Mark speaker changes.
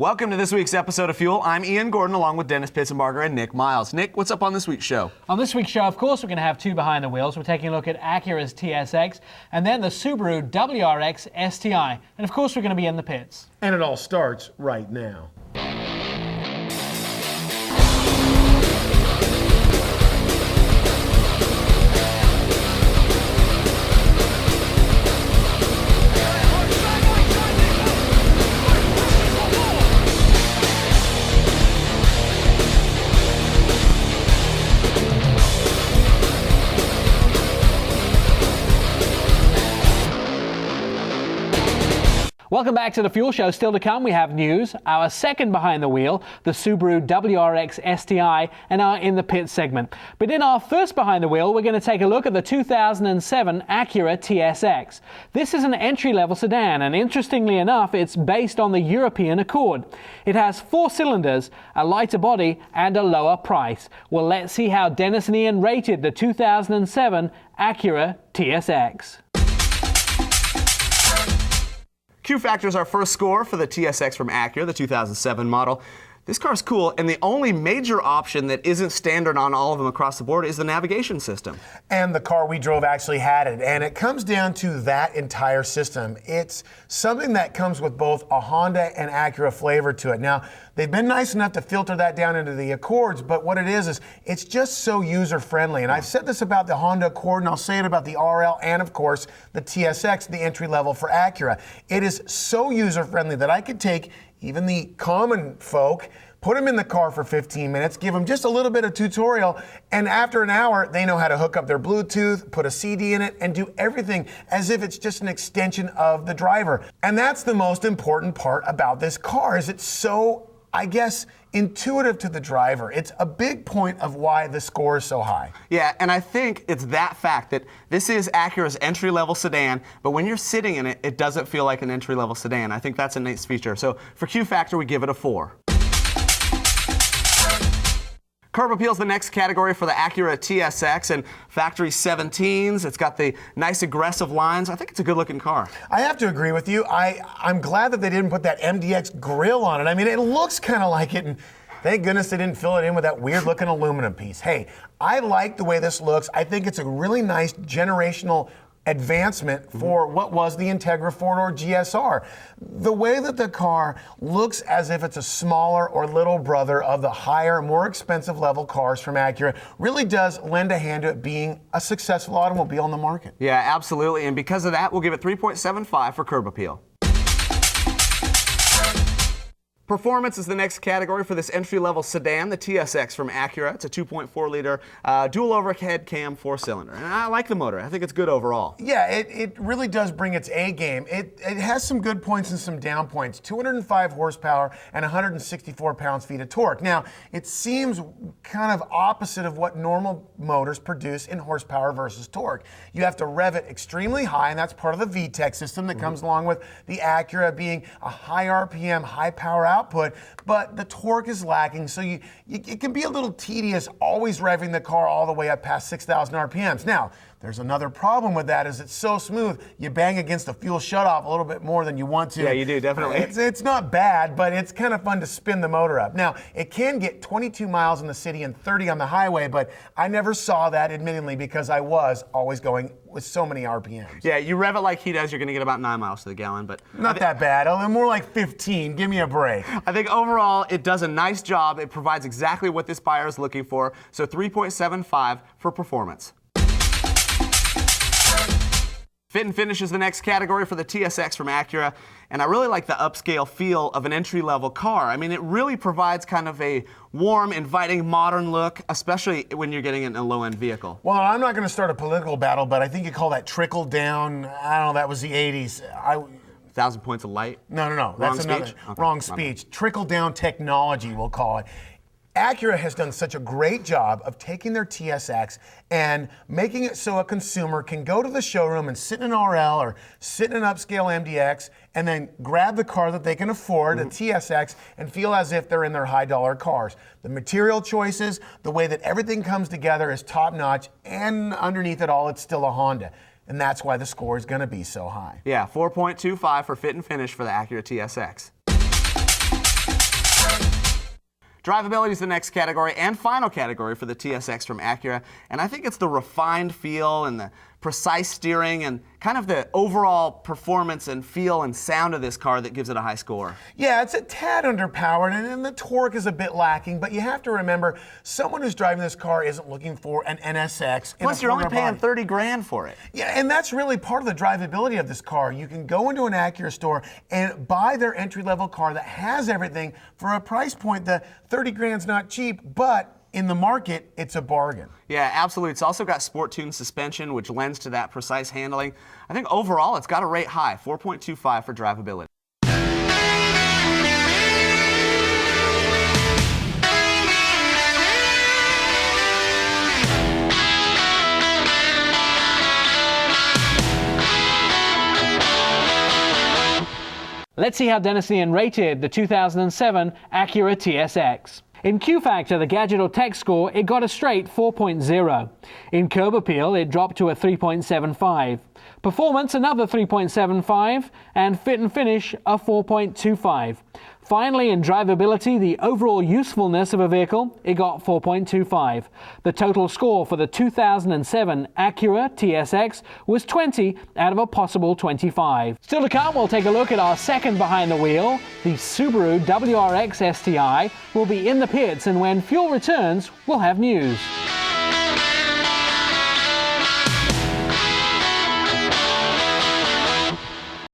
Speaker 1: Welcome to this week's episode of Fuel. I'm Ian Gordon along with Dennis Pitzenbarger and Nick Miles. Nick, what's up on this week's show?
Speaker 2: On this week's show, of course, we're going to have two behind the wheels. We're taking a look at Acura's TSX and then the Subaru WRX STI. And of course, we're going to be in the pits.
Speaker 3: And it all starts right now.
Speaker 2: Welcome back to the Fuel Show. Still to come, we have news, our second behind the wheel, the Subaru WRX STI, and our In the Pit segment. But in our first behind the wheel, we're going to take a look at the 2007 Acura TSX. This is an entry-level sedan, and interestingly enough, it's based on the European Accord. It has 4 cylinders, a lighter body, and a lower price. Well, let's see how Dennis and Ian rated the 2007 Acura TSX.
Speaker 1: QFactor is our first score for the TSX from Acura, the 2007 model. This car's cool, and the only major option that isn't standard on all of them across the board is the navigation system.
Speaker 3: And the car we drove actually had it, and it comes down to that entire system. It's something that comes with both a Honda and Acura flavor to it. Now, they've been nice enough to filter that down into the Accords, but what it is it's just so user-friendly. And I've said this about the Honda Accord, and I'll say it about the RL and, of course, the TSX, the entry level for Acura. It is so user-friendly that I could take even the common folk, put them in the car for 15 minutes, give them just a little bit of tutorial, and after an hour, they know how to hook up their Bluetooth, put a CD in it, and do everything as if it's just an extension of the driver. And that's the most important part about this car, is it's so, I guess, intuitive to the driver. It's a big point of why the score is so high.
Speaker 1: Yeah, and I think it's that fact that this is Acura's entry-level sedan, but when you're sitting in it, it doesn't feel like an entry-level sedan. I think that's a nice feature. So for QFactor, we give it a 4. Curb appeal is the next category for the Acura TSX and factory 17s. It's got the nice aggressive lines. I think it's a good looking car.
Speaker 3: I have to agree with you. I'm glad that they didn't put that MDX grille on it. I mean, it looks kind of like it, and thank goodness they didn't fill it in with that weird looking aluminum piece. Hey, I like the way this looks. I think it's a really nice generational advancement for what was the Integra 4-door GSR. The way that the car looks as if it's a smaller or little brother of the higher, more expensive level cars from Acura really does lend a hand to it being a successful automobile on the market.
Speaker 1: Yeah, absolutely. And because of that, we'll give it 3.75 for curb appeal. Performance is the next category for this entry-level sedan, the TSX from Acura. It's a 2.4-liter dual overhead cam 4-cylinder. And I like the motor. I think it's good overall.
Speaker 3: Yeah, it really does bring its A game. It has some good points and some down points. 205 horsepower and 164 pounds-feet of torque. Now, it seems kind of opposite of what normal motors produce in horsepower versus torque. You have to rev it extremely high, and that's part of the VTEC system that comes along with the Acura being a high RPM, high power output, but the torque is lacking, so it can be a little tedious always revving the car all the way up past 6,000 RPMs. Now, there's another problem with that, is it's so smooth, you bang against the fuel shutoff a little bit more than you want to.
Speaker 1: Yeah, you do, definitely.
Speaker 3: It's not bad, but it's kind of fun to spin the motor up. Now, it can get 22 miles in the city and 30 on the highway, but I never saw that, admittedly, because I was always going with so many RPMs.
Speaker 1: Yeah, you rev it like he does, you're going to get about 9 miles to the gallon, but
Speaker 3: not that bad. More like 15. Give me a break.
Speaker 1: I think overall, it does a nice job. It provides exactly what this buyer is looking for, so 3.75 for performance. Fit and finish is the next category for the TSX from Acura, and I really like the upscale feel of an entry-level car. I mean, it really provides kind of a warm, inviting, modern look, especially when you're getting it in a low-end vehicle.
Speaker 3: Well, I'm not going to start a political battle, but I think you call that trickle down. I don't know, that was the 80s.
Speaker 1: 1,000 points of light?
Speaker 3: No. That's another wrong speech. Trickle down technology, we'll call it. Acura has done such a great job of taking their TSX and making it so a consumer can go to the showroom and sit in an RL or sit in an upscale MDX and then grab the car that they can afford, a TSX, and feel as if they're in their high-dollar cars. The material choices, the way that everything comes together is top-notch, and underneath it all, it's still a Honda. And that's why the score is going to be so high.
Speaker 1: Yeah, 4.25 for fit and finish for the Acura TSX. Drivability is the next category and final category for the TSX from Acura, and I think it's the refined feel and the precise steering and kind of the overall performance and feel and sound of this car that gives it a high score.
Speaker 3: Yeah, it's a tad underpowered and the torque is a bit lacking, but you have to remember, someone who's driving this car isn't looking for an NSX.
Speaker 1: Plus, you're only paying 30 grand for it.
Speaker 3: Yeah, and that's really part of the drivability of this car. You can go into an Acura store and buy their entry-level car that has everything for a price point that 30 grand's not cheap, but in the market, it's a bargain.
Speaker 1: Yeah, absolutely. It's also got sport-tuned suspension, which lends to that precise handling. I think overall, it's got a rate high, 4.25 for drivability.
Speaker 2: Let's see how Dennis Ian rated the 2007 Acura TSX. In QFactor, the gadget or tech score, it got a straight 4.0. In curb appeal, it dropped to a 3.75. Performance, another 3.75, and fit and finish, a 4.25. Finally, in drivability, the overall usefulness of a vehicle, it got 4.25. The total score for the 2007 Acura TSX was 20 out of a possible 25. Still to come, we'll take a look at our second behind the wheel. The Subaru WRX STI will be in the pits, and when fuel returns, we'll have news.